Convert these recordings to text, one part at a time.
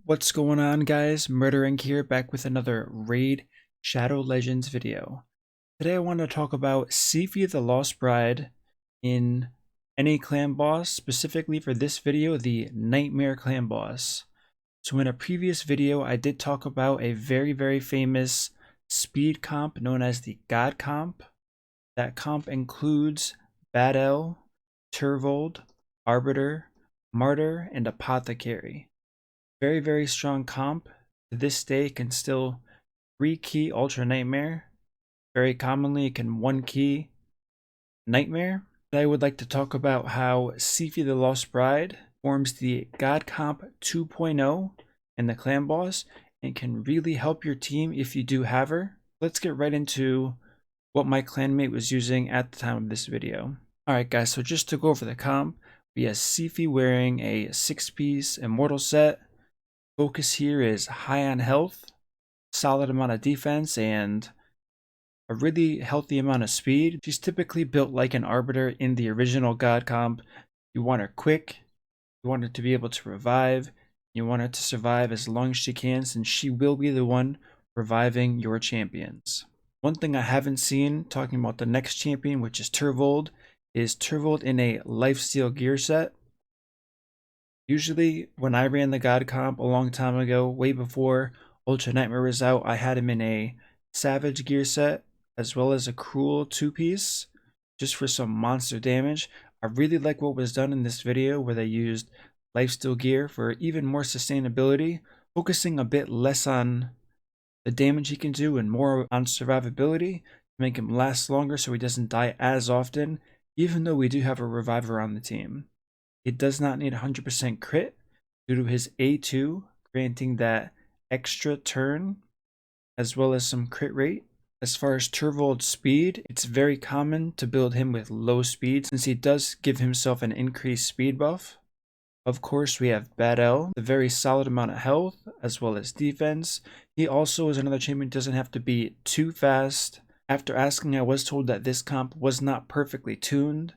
What's going on, guys? MurderInc here, back with another Raid Shadow Legends video. Today I want to talk about Siphi the Lost Bride in any clan boss, specifically for this video, the Nightmare clan boss. So in a previous video, I did talk about a very famous speed comp known as the God comp. That comp includes Bad L, Turvold, Arbiter, Martyr, and Apothecary. Very strong comp. To this day can still 3-key Ultra Nightmare. Very commonly it can 1-key Nightmare. I would like to talk about how Siphi the Lost Bride forms the God Comp 2.0 in the clan boss and can really help your team if you do have her. Let's get right into what my clanmate was using at the time of this video. Alright guys, so just to go over the comp, we have Siphi wearing a 6-piece Immortal set. Focus here is high on health, solid amount of defense, and a really healthy amount of speed. She's typically built like an Arbiter in the original God comp. You want her quick, you want her to be able to revive, you want her to survive as long as she can, since she will be the one reviving your champions. One thing I haven't seen, talking about the next champion, which is Turvold, is Turvold in a lifesteal gear set. Usually, when I ran the God comp a long time ago, way before Ultra Nightmare was out, I had him in a Savage gear set, as well as a Cruel 2-piece, just for some monster damage. I really like what was done in this video, where they used lifesteal gear for even more sustainability, focusing a bit less on the damage he can do and more on survivability, to make him last longer so he doesn't die as often, even though we do have a reviver on the team. It does not need 100% crit due to his A2, granting that extra turn as well as some crit rate. As far as Turvold's speed, it's very common to build him with low speed since he does give himself an increased speed buff. Of course, we have Bad L, a very solid amount of health as well as defense. He also is another champion, doesn't have to be too fast. After asking, I was told that this comp was not perfectly tuned.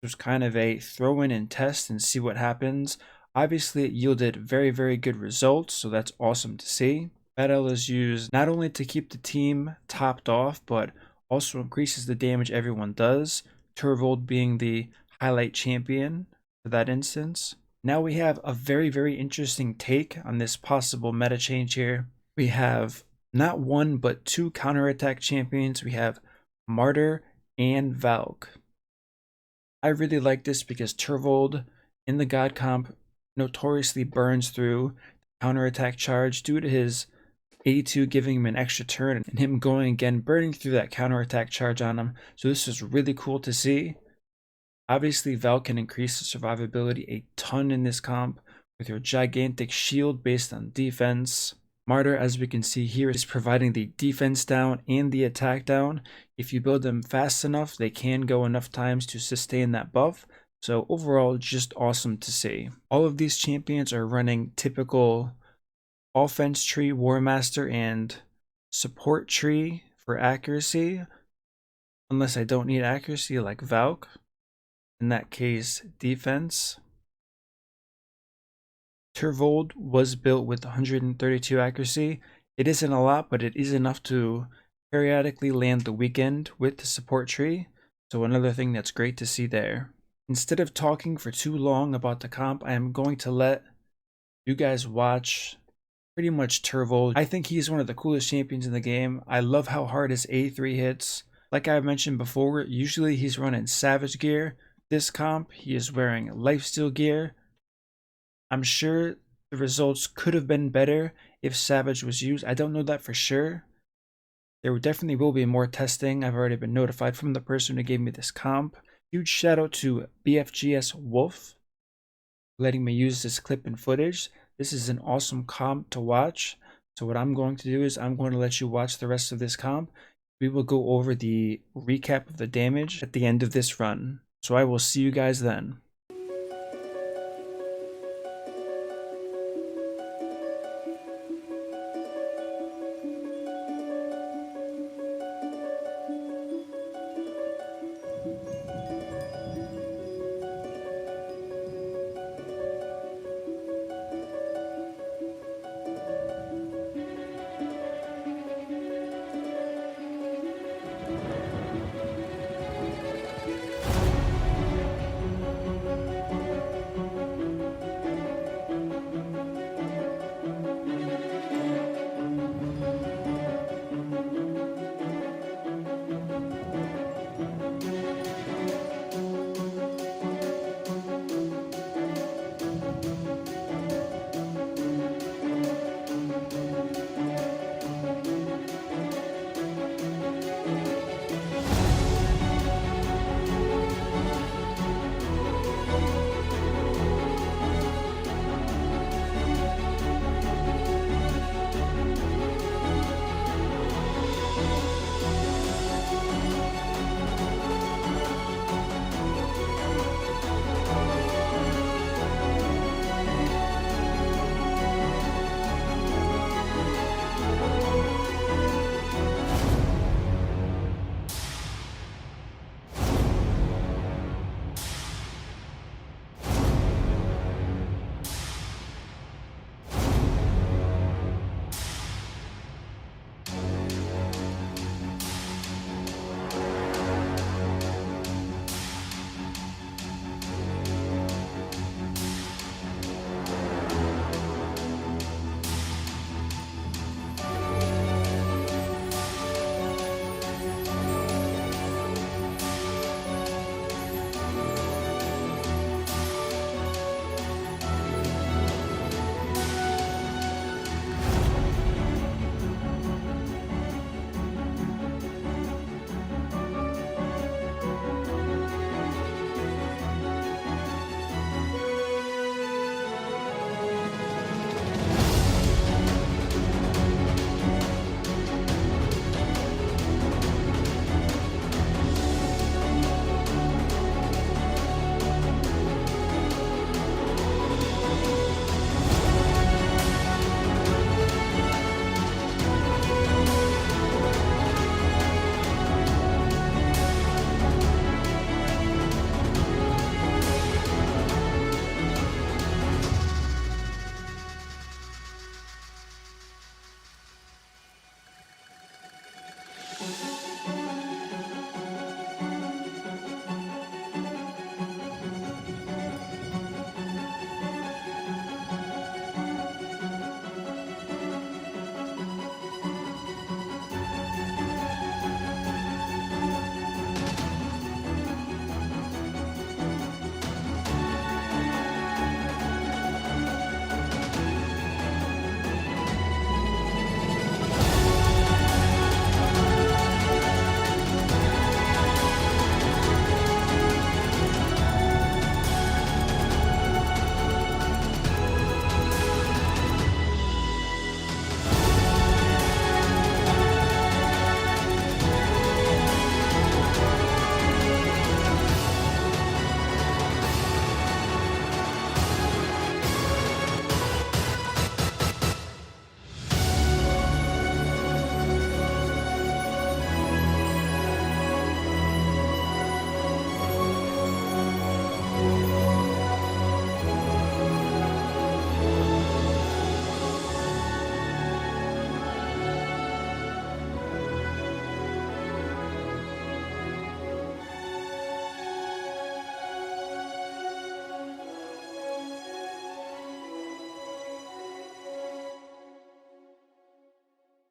It was kind of a throw in and test and see what happens. Obviously, it yielded very good results, so that's awesome to see. Battle is used not only to keep the team topped off, but also increases the damage everyone does, Turvold being the highlight champion for that instance. Now we have a very interesting take on this possible meta change here. We have not one, but 2 counterattack champions. We have Martyr and Valk. I really like this because Turvold in the God comp notoriously burns through the counterattack charge due to his A2 giving him an extra turn and him going again, burning through that counterattack charge on him. So this is really cool to see. Obviously, Valk can increase the survivability a ton in this comp with her gigantic shield based on defense. Martyr, as we can see here, is providing the defense down and the attack down. If you build them fast enough, they can go enough times to sustain that buff. So overall, just awesome to see. All of these champions are running typical offense tree, War Master, and support tree for accuracy. Unless I don't need accuracy like Valk. In that case, defense. Turvold was built with 132 accuracy. It isn't a lot, but it is enough to periodically land the weekend with the support tree. So another thing that's great to see there. Instead of talking for too long about the comp, I am going to let you guys watch pretty much Turvold. I think he's one of the coolest champions in the game. I love how hard his A3 hits. Like I mentioned before, usually he's running Savage gear. This comp, he is wearing lifesteal gear. I'm sure the results could have been better if Savage was used. I don't know that for sure. There definitely will be more testing. I've already been notified from the person who gave me this comp. Huge shout out to BFGS Wolf letting me use this clip and footage. This is an awesome comp to watch. So what I'm going to do is I'm going to let you watch the rest of this comp. We will go over the recap of the damage at the end of this run. So I will see you guys then.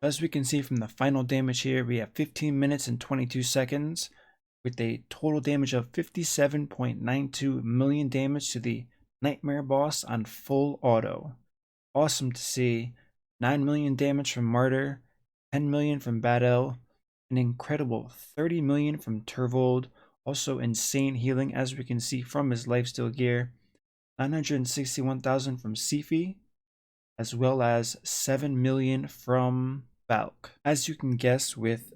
As we can see from the final damage here, we have 15 minutes and 22 seconds with a total damage of 57.92 million damage to the Nightmare boss on full auto. Awesome to see. 9 million damage from Martyr, 10 million from Battle, an incredible 30 million from Turvold, also insane healing as we can see from his lifesteal gear, 961,000 from Siphi, as well as 7 million from Balk. As you can guess, with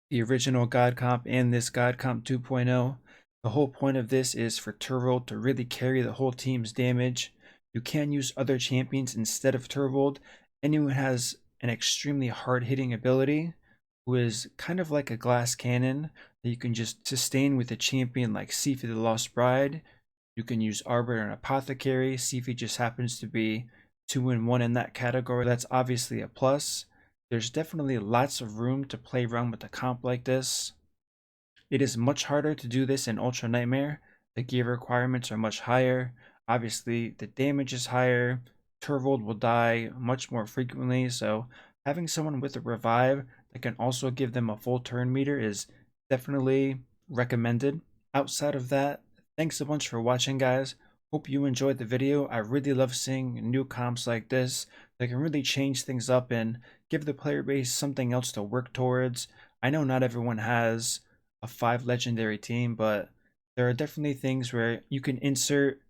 the original God Comp and this God Comp 2.0, the whole point of this is for Turvold to really carry the whole team's damage. You can use other champions instead of Turvold. Anyone has an extremely hard-hitting ability who is kind of like a glass cannon that you can just sustain with a champion like Siphi the Lost Bride. You can use Arbiter and Apothecary. Siphi just happens to be 2-in-1 in that category. That's obviously a plus. There's definitely lots of room to play around with a comp like this. It is much harder to do this in Ultra Nightmare. The gear requirements are much higher. Obviously, the damage is higher. Turvold will die much more frequently, so having someone with a revive that can also give them a full turn meter is definitely recommended. Outside of that, thanks a bunch for watching, guys. Hope you enjoyed the video. I really love seeing new comps like this that can really change things up and give the player base something else to work towards. I know not everyone has a 5 legendary team, but there are definitely things where you can insert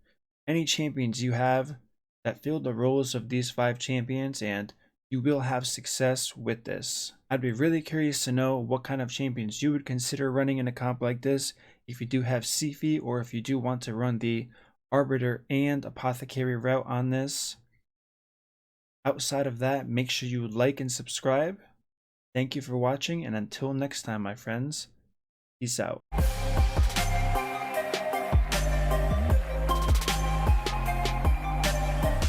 any champions you have that fill the roles of these 5 champions, and you will have success with this. I'd be really curious to know what kind of champions you would consider running in a comp like this, if you do have Siphi or if you do want to run the Arbiter and Apothecary route on this. Outside of that, make sure you like and subscribe. Thank you for watching, and until next time, my friends, peace out.